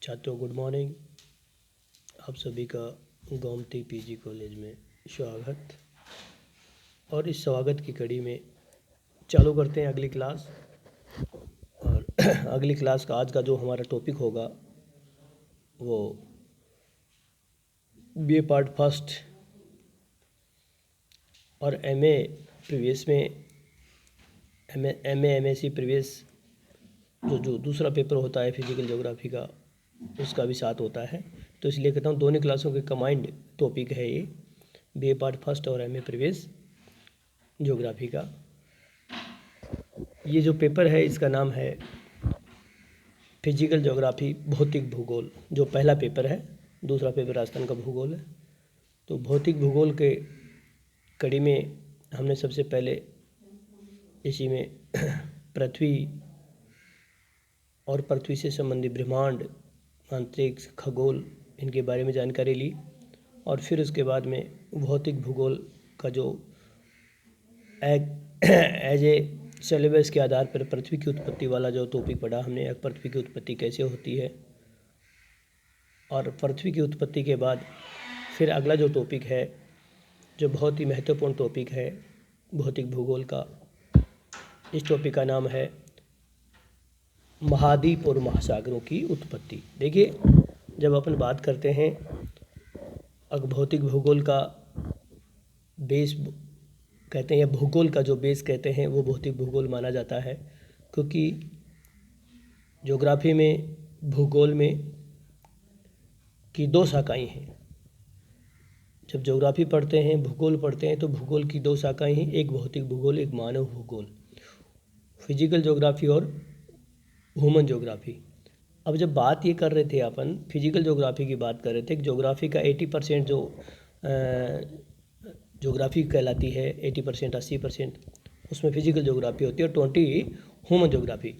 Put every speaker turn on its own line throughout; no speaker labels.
छात्रों good morning. आप सभी का गोमती पीजी कॉलेज में स्वागत। और इस स्वागत की कड़ी में चालू करते हैं अगली क्लास। और अगली क्लास का आज का जो हमारा टॉपिक होगा वो बीए पार्ट फर्स्ट और एमए प्रीवियस में एमएससी प्रीवियस जो दूसरा पेपर होता है फिजिकल ज्योग्राफी का, उसका भी साथ होता है। तो इसलिए कहता हूँ दोनों क्लासों के कमांड टॉपिक है ये बीए पार्ट फर्स्ट और एमए प्रीवियस ज्योग्राफी का। ये जो पेपर है इसका नाम है फिजिकल ज्योग्राफी भौतिक भूगोल। जो पहला पेपर है, दूसरा पेपर राजस्थान का भूगोल है। तो भौतिक भूगोल के कड़ी में हमने सबसे पहले इसी में पृथ्वी और पृथ्वी से संबंधित ब्रह्मांड, अंतरिक्ष, खगोल, इनके बारे में जानकारी ली। और फिर उसके बाद में भौतिक भूगोल का जो एज ए सिलेबस के आधार पर पृथ्वी की उत्पत्ति वाला जो टॉपिक पढ़ा हमने, पृथ्वी की उत्पत्ति कैसे होती है। और पृथ्वी की उत्पत्ति के बाद फिर अगला जो टॉपिक है, जो बहुत ही महत्वपूर्ण टॉपिक है भौतिक भूगोल का, इस टॉपिक का नाम है महाद्वीप और महासागरों की उत्पत्ति। देखिए, जब अपन बात करते हैं भौतिक भूगोल का बेस कहते हैं या भूगोल का जो बेस कहते हैं वो भौतिक भूगोल माना जाता है, क्योंकि ज्योग्राफी में भूगोल में की दो शाखाएं हैं। जब ज्योग्राफी पढ़ते हैं, भूगोल पढ़ते हैं, तो भूगोल की दो शाखाएं हैं, एक भौतिक भूगोल, एक मानव भूगोल, फिजिकल ज्योग्राफी और ह्यूमन ज्योग्राफी। अब जब बात ये कर रहे थे अपन फिजिकल ज्योग्राफी की बात कर रहे थे, ज्योग्राफी का 80% जो ज्योग्राफी कहलाती है, 80% 80% उसमें फिजिकल ज्योग्राफी होती है और 20 ह्यूमन ज्योग्राफी।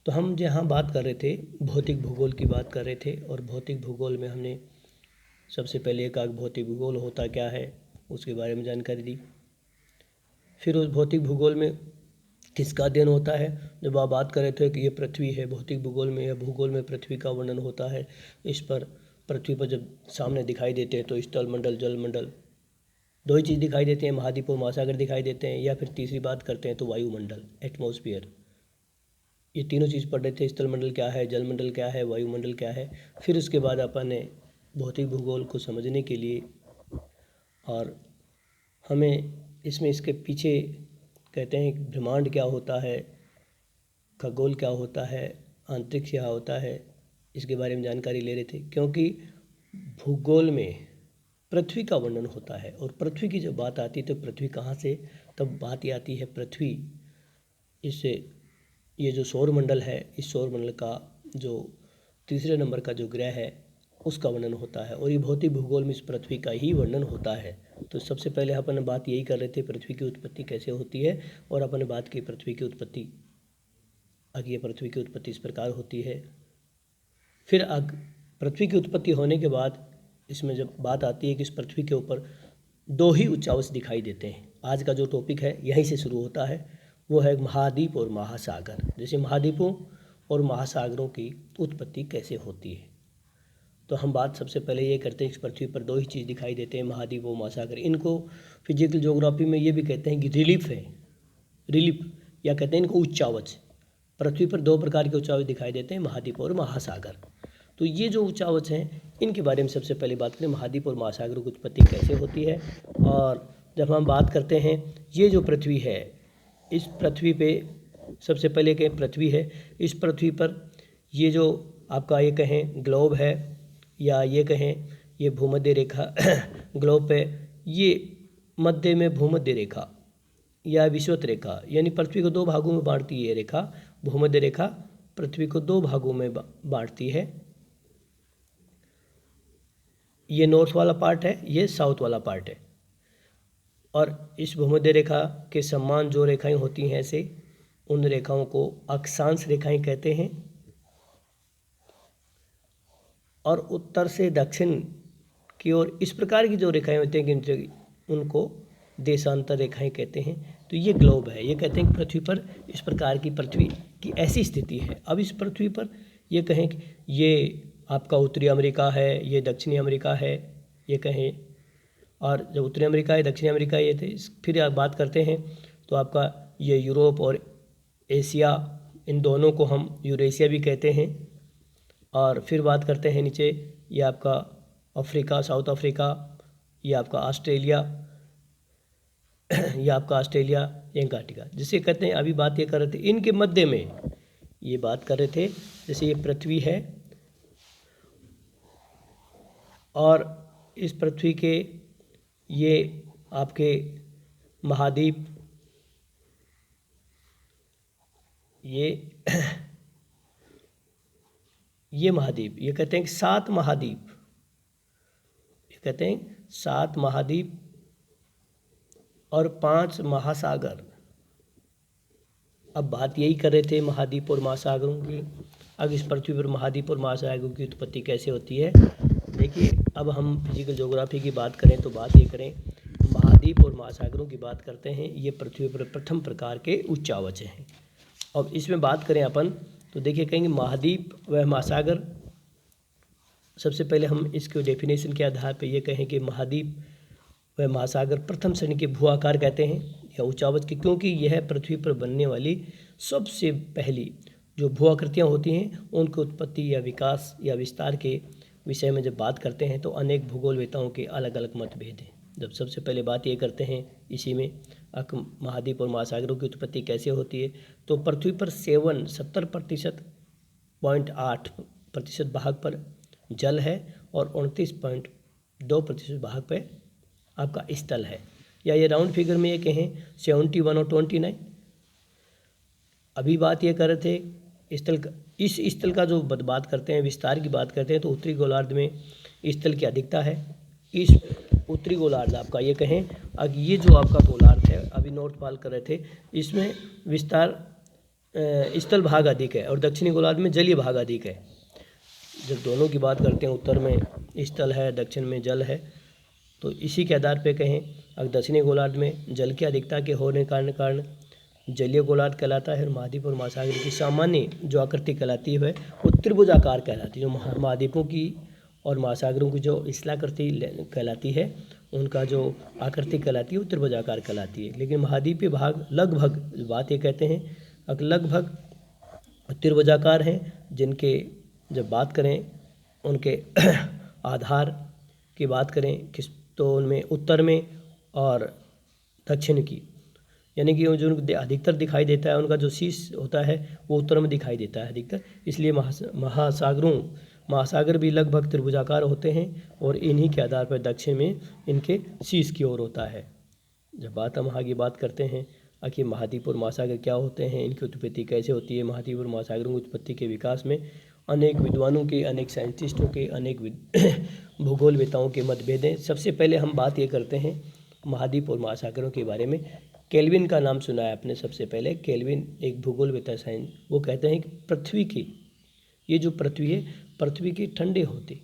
तो हम जहाँ बात कर रहे थे भौतिक भूगोल की बात कर रहे थे, और भौतिक भूगोल में हमने सबसे पहले एक भौतिक भूगोल होता क्या है उसके बारे में जानकारी दी। फिर उस भौतिक भूगोल में किसका अध्ययन होता है। जब आप बात कर रहे थे कि ये पृथ्वी है, भौतिक भूगोल में या भूगोल में पृथ्वी का वर्णन होता है। इस पर पृथ्वी पर जब सामने दिखाई देते हैं तो स्थल मंडल, जल मंडल, दो ही चीज़ दिखाई देते हैं, महाद्वीप और महासागर दिखाई देते हैं, या फिर तीसरी बात करते हैं तो वायुमंडल, एटमॉस्फेयर। ये तीनों चीज़ पढ़ रहे थे, स्थल मंडल क्या है, जल मंडल क्या है, वायुमंडल क्या है। फिर उसके बाद अपन ने भौतिक भूगोल को समझने के लिए और हमें इसमें इसके पीछे कहते हैं ब्रह्मांड क्या होता है, खगोल क्या होता है, अंतरिक्ष क्या होता है, इसके बारे में जानकारी ले रहे थे। क्योंकि भूगोल में पृथ्वी का वर्णन होता है, और पृथ्वी की जब बात आती है तो पृथ्वी कहाँ से, तब बात ये आती है पृथ्वी, इससे ये जो सौरमंडल है, इस सौरमंडल का जो तीसरे नंबर का जो ग्रह है उसका वर्णन होता है, और ये भौतिक भूगोल में इस पृथ्वी का ही वर्णन होता है। तो सबसे पहले अपन बात यही कर रहे थे पृथ्वी की उत्पत्ति कैसे होती है, और अपन बात की पृथ्वी की उत्पत्ति, आगे पृथ्वी की उत्पत्ति इस प्रकार होती है। फिर पृथ्वी की उत्पत्ति होने के बाद इसमें जब बात आती है कि इस पृथ्वी के ऊपर दो ही उच्चावच दिखाई देते हैं। आज का जो टॉपिक है यहीं से शुरू होता है, वो है महाद्वीप और महासागर। जैसे महाद्वीपों और महासागरों की उत्पत्ति कैसे होती है, तो हम बात सबसे पहले ये करते हैं इस पृथ्वी पर दो ही चीज़ दिखाई देते हैं, महाद्वीप और महासागर। इनको फिजिकल ज्योग्राफी में ये भी कहते हैं कि रिलीफ है, रिलीफ, या कहते हैं इनको उच्चावच। पृथ्वी पर दो प्रकार के उच्चावच दिखाई देते हैं, महाद्वीप और महासागर। तो ये जो उच्चावच हैं इनके बारे में सबसे पहले बात करें, महाद्वीप और महासागरों की उत्पत्ति कैसे होती है। और जब हम बात करते हैं ये जो पृथ्वी है, इस पृथ्वी पे सबसे पहले कहें पृथ्वी है, इस पृथ्वी पर ये जो आपका ये कहें ग्लोब है, या ये कहें ये भूमध्य रेखा ग्लोब पे ये मध्य में भूमध्य रेखा या विषुवत रेखा, यानी पृथ्वी को दो भागों में बांटती है ये रेखा। भूमध्य रेखा पृथ्वी को दो भागों में बांटती है, ये नॉर्थ वाला पार्ट है, ये साउथ वाला पार्ट है। और इस भूमध्य रेखा के समान जो रेखाएं होती हैं ऐसे, उन रेखाओं को अक्षांश रेखाएं कहते हैं। और उत्तर से दक्षिण की ओर इस प्रकार की जो रेखाएं होती हैं उनको देशांतर रेखाएं कहते हैं। तो ये ग्लोब है, ये कहते हैं कि पृथ्वी पर इस प्रकार की पृथ्वी की ऐसी स्थिति है। अब इस पृथ्वी पर ये कहें कि ये आपका उत्तरी अमेरिका है, ये दक्षिणी अमेरिका है, ये कहें। और जब उत्तरी अमेरिका है, दक्षिणी अमेरिका ये थे। फिर आप बात करते हैं तो आपका ये यूरोप और एशिया, इन दोनों को हम यूरेशिया भी कहते हैं। और फिर बात करते हैं नीचे, ये आपका अफ्रीका, साउथ अफ्रीका, ये आपका ऑस्ट्रेलिया, ये आपका ऑस्ट्रेलिया, एंटार्क्टिका, जिसे कहते हैं। अभी बात ये कर रहे थे इनके मध्य में, ये बात कर रहे थे जैसे ये पृथ्वी है और इस पृथ्वी के ये आपके महाद्वीप, ये महाद्वीप, ये कहते हैं कि 7 महाद्वीप, ये कहते हैं 7 महाद्वीप और 5 महासागर। अब बात यही कर रहे थे महाद्वीप और महासागरों की। अब इस पृथ्वी पर महाद्वीप और महासागरों की उत्पत्ति कैसे होती है, देखिए। अब हम फिजिकल ज्योग्राफी की बात करें तो बात ये करें, महाद्वीप और महासागरों की बात करते हैं। ये पृथ्वी पर प्रथम प्रकार के उच्चावच हैं। अब इसमें बात करें अपन तो देखिए, कहेंगे महाद्वीप व महासागर। सबसे पहले हम इसके डेफिनेशन के आधार पर ये कहें कि महाद्वीप व महासागर प्रथम श्रेणी के भू आकार कहते हैं या उच्चावच के, क्योंकि यह पृथ्वी पर बनने वाली सबसे पहली जो भू आकृतियाँ होती हैं उनकी उत्पत्ति या विकास या विस्तार के विषय में जब बात करते हैं तो अनेक भूगोलवेताओं के अलग अलग मतभेद हैं। जब सबसे पहले बात ये करते हैं इसी में महाद्वीप और महासागरों की उत्पत्ति कैसे होती है, तो पृथ्वी पर 70.8% भाग पर जल है और 29.2% भाग पर आपका स्थल है, या ये राउंड फिगर में ये कहें 71 और 29। अभी बात ये कर रहे थे स्थल का, इस स्थल का जो बात करते हैं, विस्तार की बात करते हैं तो उत्तरी गोलार्ध में स्थल की अधिकता है। इस उत्तरी गोलार्ध आपका ये कहें, अब ये जो आपका गोलार्ध है, अभी नॉर्थ पाल कर रहे थे, इसमें विस्तार स्थल भाग अधिक है और दक्षिणी गोलार्ध में जलीय भाग अधिक है। जब दोनों की बात करते हैं, उत्तर में स्थल है, दक्षिण में जल है, तो इसी के आधार पे कहें अगर दक्षिणी गोलार्ध में जल की अधिकता के होने के कारण जलीय गोलार्ध कहलाता है। और महाद्वीप और महासागर की सामान्य जो आकृति कहलाती है वो त्रिभुजाकार कहलाती है। जो महाद्वीपों की और महासागरों की जो स्थलाकृति कहलाती है, उनका जो आकृति कहलाती है वो त्रिभुजाकार कहलाती है। लेकिन महाद्वीपीय भाग लगभग, बात ये कहते हैं अगर लगभग त्रिभुजाकार हैं, जिनके जब बात करें उनके आधार की बात करें किस, तो उनमें उत्तर में और दक्षिण की, यानी कि जो अधिकतर दिखाई देता है उनका जो शीर्ष होता है वो उत्तर में दिखाई देता है अधिकतर। इसलिए महासागर भी लगभग त्रिभुजाकार होते हैं और इन्हीं के आधार पर दक्षिण में इनके शीर्ष की ओर होता है। जब हम आगे बात करते हैं आखिर महाद्वीप और महासागर क्या होते हैं, इनकी उत्पत्ति कैसे होती है, महाद्वीप और महासागरों की उत्पत्ति के विकास में अनेक विद्वानों के, अनेक साइंटिस्टों के, अनेक भूगोलवेताओं के मतभेद हैं। सबसे पहले हम बात ये करते हैं महाद्वीप और महासागरों के बारे में। केल्विन का नाम सुना है आपने। सबसे पहले केल्विन एक भूगोलवेता साइंस, वो कहते हैं कि पृथ्वी की, ये जो पृथ्वी है, पृथ्वी के ठंडे होते,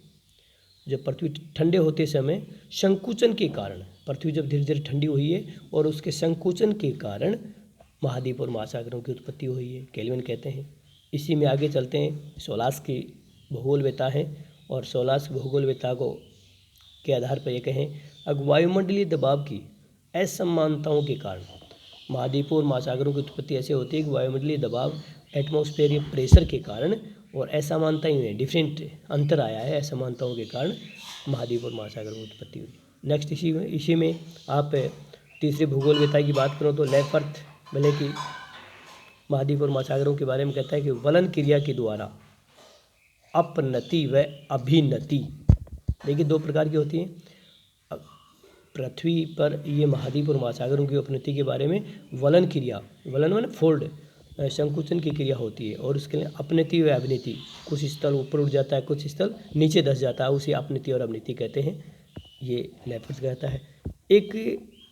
जब पृथ्वी ठंडे होते समय संकुचन के कारण, पृथ्वी जब धीरे धीरे ठंडी हुई है और उसके संकुचन के कारण महाद्वीप और महासागरों की उत्पत्ति हुई है, केल्विन कहते हैं। इसी में आगे चलते हैं, सोलास की भूगोलवेता है और सोलास भूगोलवेता को के आधार पर ये कहें अगर वायुमंडलीय दबाव की असमानताओं के कारण महाद्वीपों और महासागरों की उत्पत्ति ऐसे होती है कि वायुमंडलीय दबाव, एटमॉस्फेरिक प्रेशर के कारण और असमानताएं हुई, डिफरेंट अंतर आया है, असमानताओं के कारण महाद्वीप और महासागरों की उत्पत्ति हुई। नेक्स्ट इसी में आप तीसरे भूगोलवेता की बात करो तो लेफर्थ भले कि महाद्वीप और महासागरों के बारे में कहता है कि वलन क्रिया के द्वारा अपनति व अभिनति, देखिए 2 प्रकार की होती हैं। पृथ्वी पर ये महाद्वीप और महासागरों की अपनति के बारे में वलन क्रिया, वलन माने फोल्ड, संकुचन की क्रिया होती है और उसके लिए अपनति व अभिनति, कुछ स्थल ऊपर उठ जाता है, कुछ स्थल नीचे धंस जाता है, उसे अपनति और अभिनति कहते हैं, ये लेफर्थ कहता है। एक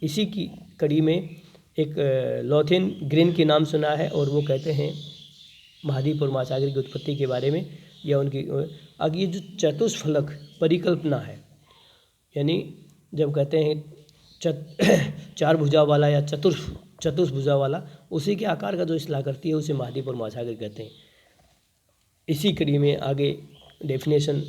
इसी की कड़ी में एक लॉथेन ग्रीन के नाम सुना है और वो कहते हैं महाद्वीप और महासागर की उत्पत्ति के बारे में या उनकी आगे ये जो चतुष्फलक परिकल्पना है, यानी जब कहते हैं 4 भुजा वाला या चतुर्भुजा वाला, उसी के आकार का जो स्थलाकृति है उसे महाद्वीप और महासागर कहते हैं। इसी कड़ी में आगे डेफिनेशन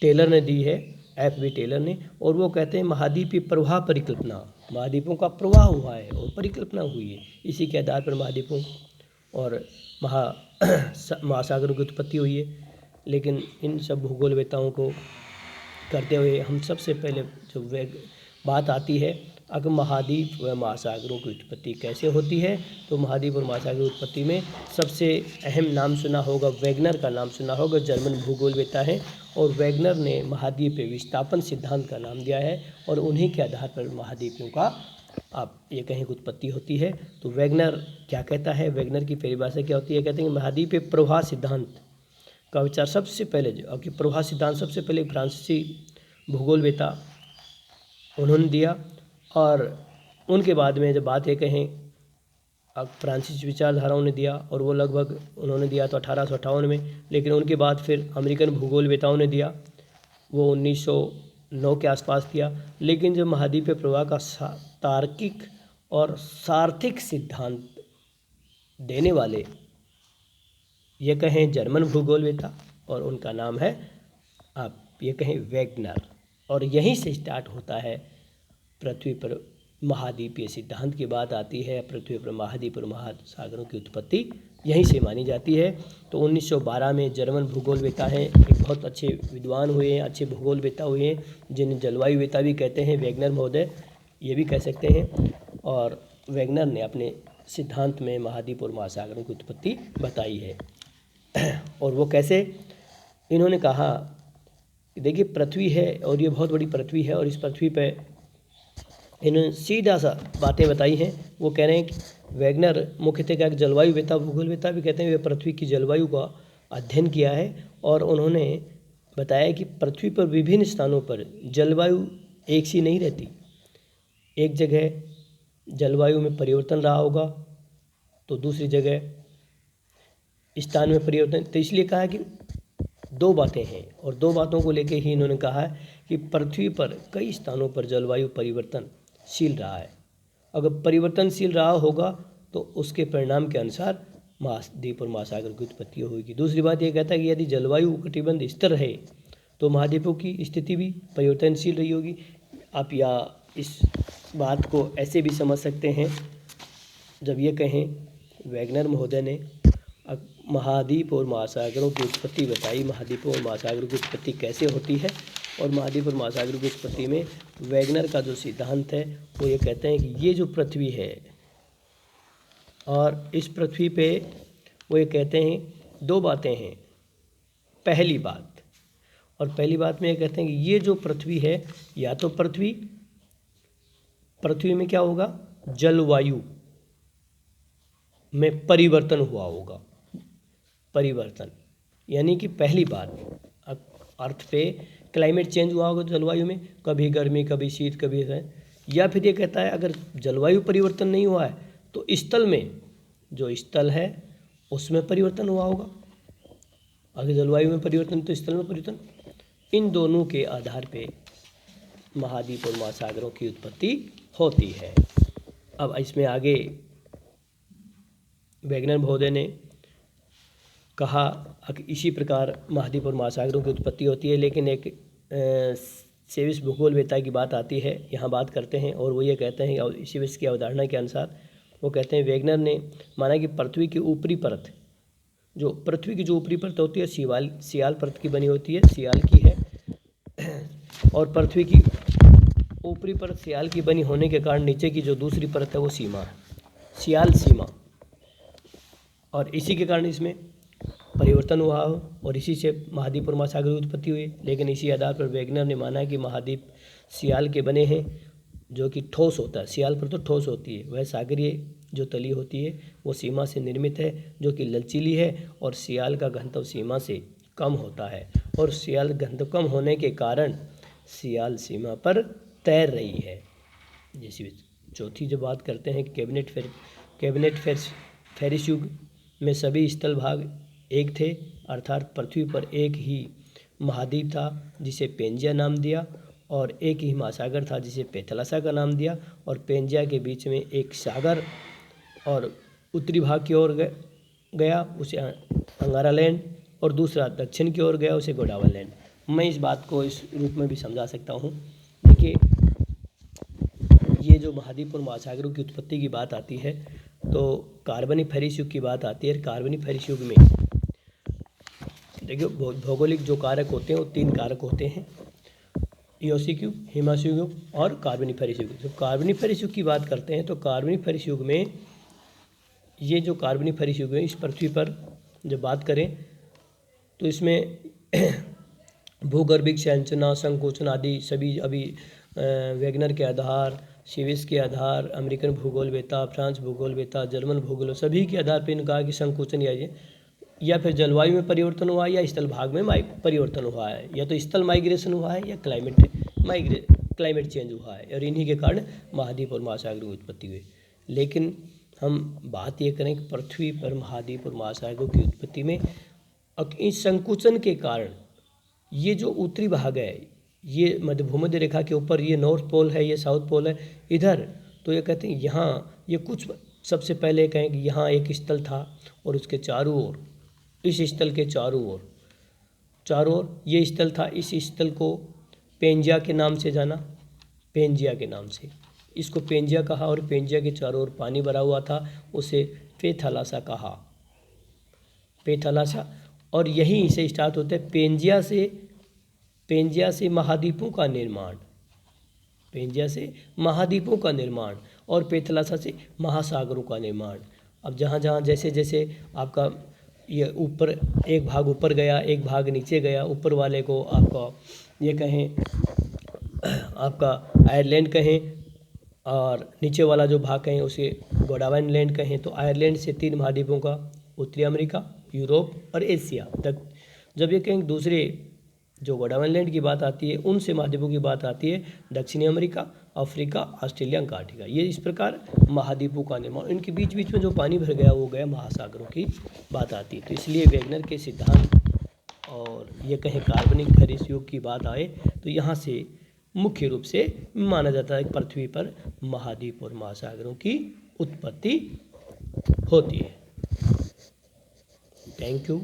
टेलर ने दी है, F.B. टेलर ने, और वो कहते हैं महाद्वीपीय प्रवाह परिकल्पना, महाद्वीपों का प्रवाह हुआ है और परिकल्पना हुई है, इसी के आधार पर महाद्वीपों और महासागरों की उत्पत्ति हुई है। लेकिन इन सब भूगोलवेताओं को करते हुए हम सबसे पहले जो बात आती है, अगर महाद्वीप व महासागरों की उत्पत्ति कैसे होती है, तो महाद्वीप और महासागर की उत्पत्ति में सबसे अहम नाम सुना होगा, वैगनर का नाम सुना होगा, जर्मन भूगोलवेता है, और वैगनर ने महाद्वीपीय विस्थापन सिद्धांत का नाम दिया है, और उन्हीं के आधार पर महाद्वीपों का आप ये कहें कि उत्पत्ति होती है। तो वैगनर क्या कहता है, वैगनर की परिभाषा क्या होती है, कहते हैं कि महाद्वीपीय प्रवाह सिद्धांत का विचार सबसे पहले, जो कि प्रवाह सिद्धांत सबसे पहले फ्रांसीसी भूगोलवेता उन्होंने दिया, और उनके बाद में जब बात ये कहें अब फ्रांसीसी विचारधाराओं ने दिया, और वो लगभग उन्होंने दिया तो 1858 में, लेकिन उनके बाद फिर अमेरिकन भूगोलवेताओं ने दिया, वो 1909 के आसपास दिया। लेकिन जो महाद्वीपीय प्रवाह का तार्किक और सार्थिक सिद्धांत देने वाले ये कहें जर्मन भूगोलवेता, और उनका नाम है आप ये कहें वैगनर, और यहीं से स्टार्ट होता है पृथ्वी पर महाद्वीपीय सिद्धांत की बात आती है। पृथ्वी पर महाद्वीप और महासागरों की उत्पत्ति यहीं से मानी जाती है। तो 1912 में जर्मन भूगोलवेता हैं, एक बहुत अच्छे विद्वान हुए हैं, अच्छे भूगोलवेता हुए हैं, जिन्हें जलवायुवेता भी कहते हैं, वैगनर महोदय ये भी कह सकते हैं। और वैगनर ने अपने सिद्धांत में महाद्वीप और महासागरों की उत्पत्ति बताई है। और वो कैसे, इन्होंने कहा देखिए पृथ्वी है और ये बहुत बड़ी पृथ्वी है, और इस पृथ्वी पे इन्होंने सीधा सा बातें बताई हैं। वो कह रहे हैं कि वैगनर मुख्यतः क्या जलवायुवेता भूगोलवेता भी कहते हैं, वे पृथ्वी की जलवायु का अध्ययन किया है, और उन्होंने बताया कि पृथ्वी पर विभिन्न स्थानों पर जलवायु एक सी नहीं रहती, एक जगह जलवायु में परिवर्तन रहा होगा तो दूसरी जगह स्थान में परिवर्तन। तो इसलिए कहा कि दो बातें हैं, और दो बातों को लेके ही इन्होंने कहा है कि पृथ्वी पर कई स्थानों पर जलवायु परिवर्तनशील रहा है। अगर परिवर्तनशील रहा होगा तो उसके परिणाम के अनुसार महाद्वीप और महासागर की उत्पत्ति होगी। दूसरी बात यह कहता है कि यदि जलवायु कटिबंध स्थिर रहे तो महाद्वीपों की स्थिति भी परिवर्तनशील रही होगी। आप या इस बात को ऐसे भी समझ सकते हैं, जब ये कहें वैगनर महोदय ने महाद्वीप और महासागरों की उत्पत्ति बताई, महाद्वीपों और महासागरों की उत्पत्ति कैसे होती है, और महाद्वीप और महासागरों की उत्पत्ति में वैगनर का जो सिद्धांत है वो ये कहते हैं कि ये जो पृथ्वी है, और इस पृथ्वी पे वो ये कहते हैं दो बातें हैं। पहली बात में ये कहते हैं कि ये जो पृथ्वी है, या तो पृथ्वी में क्या होगा, जलवायु में परिवर्तन हुआ होगा। परिवर्तन यानी कि पहली बात अर्थ पे क्लाइमेट चेंज हुआ होगा जलवायु में, कभी गर्मी कभी शीत कभी है। या फिर ये कहता है अगर जलवायु परिवर्तन नहीं हुआ है तो स्थल में, जो स्थल है उसमें परिवर्तन हुआ होगा। अगर जलवायु में परिवर्तन तो स्थल में परिवर्तन, इन दोनों के आधार पे महाद्वीप और महासागरों की उत्पत्ति होती है। अब इसमें आगे वैगनर महोदय ने कहा कि इसी प्रकार महाद्वीप और महासागरों की उत्पत्ति होती है। लेकिन एक स्वीडिश भूगोलवेता की बात आती है, यहाँ बात करते हैं, और वो ये कहते हैं और स्वीडिश की अवधारणा के अनुसार वो कहते हैं, वैगनर ने माना कि पृथ्वी की ऊपरी परत, जो पृथ्वी की जो ऊपरी परत होती है सियाल परत की बनी होती है, सियाल की है, और पृथ्वी की ऊपरी परत सियाल की बनी होने के कारण नीचे की जो दूसरी परत है वो सियाल सीमा, और इसी के कारण इसमें परिवर्तन हुआ हो, और इसी से महाद्वीप और महासागर की उत्पत्ति हुई। लेकिन इसी आधार पर वैगनर ने माना कि महाद्वीप सियाल के बने हैं, जो कि ठोस होता है, सियाल पर तो ठोस होती है, वह सागरीय जो तली होती है वो सीमा से निर्मित है, जो कि लचीली है, और सियाल का घनत्व सीमा से कम होता है, और सियाल घनत्व कम होने के कारण सियाल सीमा पर तैर रही है। जैसी चौथी जो बात करते हैं कैबिनेट फेरिस युग में सभी स्थल भाग एक थे, अर्थात पृथ्वी पर एक ही महाद्वीप था जिसे पेंजिया नाम दिया, और एक ही महासागर था जिसे पेथलासा का नाम दिया, और पेंजिया के बीच में एक सागर और उत्तरी भाग की ओर गया, उसे अंगारा लैंड और दूसरा दक्षिण की ओर गया उसे गोंडवाना लैंड। मैं इस बात को इस रूप में भी समझा सकता हूँ। देखिए, ये जो महाद्वीप और महासागरों की उत्पत्ति की बात आती है तो कार्बोनिफेरस युग की बात आती है। कार्बोनिफेरस युग में देखिए भौगोलिक जो कारक होते हैं वो 3 कारक होते हैं, इयोसिक युग, हिमाशिक युग और कार्बोनिफेरस युग। जब कार्बोनिफेरस युग की बात करते हैं तो कार्बोनिफेरस युग में ये जो कार्बोनिफेरस युग है इस पृथ्वी पर जब बात करें तो इसमें भूगर्भिक संरचना, संकोचन आदि सभी अभी वैगनर के आधार, सीविस के आधार, अमेरिकन भूगोलवेत्ता, फ्रांस भूगोलवेत्ता, जर्मन भूगोल सभी के आधार पर इन्होंने कहा कि संकोचन या फिर जलवायु में परिवर्तन हुआ है या स्थल भाग में परिवर्तन हुआ है, या तो स्थल माइग्रेशन हुआ है या क्लाइमेट चेंज हुआ है, और इन्हीं के कारण महाद्वीप और महासागरों की उत्पत्ति हुई। लेकिन हम बात ये करें कि पृथ्वी पर महाद्वीप और महासागरों की उत्पत्ति में इस संकुचन के कारण ये जो उत्तरी भाग है, ये मध्य भूमध्य रेखा के ऊपर ये नॉर्थ पोल है, ये साउथ पोल है इधर, तो ये कहते हैं यहाँ ये कुछ सबसे पहले कहें कि यहाँ एक स्थल था और उसके चारों ओर, इस स्थल के चारों ओर ये स्थल था। इस स्थल को पेंजिया के नाम से जाना, पेंजिया के नाम से इसको पेंजिया कहा, और पेंजिया के चारों ओर पानी भरा हुआ था, उसे पेथालासा कहा, पेथालासा। और यहीं से स्टार्ट होता है पेंजिया से महाद्वीपों का निर्माण, पेंजिया से महाद्वीपों का निर्माण और पेथालासा से महासागरों का निर्माण। अब जहाँ जैसे जैसे आपका ये ऊपर एक भाग ऊपर गया, एक भाग नीचे गया, ऊपर वाले को आपका ये कहें आपका आयरलैंड कहें, और नीचे वाला जो भाग कहें उसे गोंडवाना लैंड कहें। तो आयरलैंड से 3 महाद्वीपों का, उत्तरी अमेरिका, यूरोप और एशिया तक। जब ये कहें दूसरे जो गोंडवाना लैंड की बात आती है उनसे महाद्वीपों की बात आती है, दक्षिणी अमेरिका, अफ्रीका, ऑस्ट्रेलिया, अंटार्कटिका। ये इस प्रकार महाद्वीपों का निर्माण, इनके बीच बीच में जो पानी भर गया वो गया महासागरों की बात आती है। तो इसलिए वैगनर के सिद्धांत और ये कहें कार्बोनिफेरस युग की बात आए तो यहाँ से मुख्य रूप से माना जाता है कि पृथ्वी पर महाद्वीप और महासागरों की उत्पत्ति होती है। Thank you.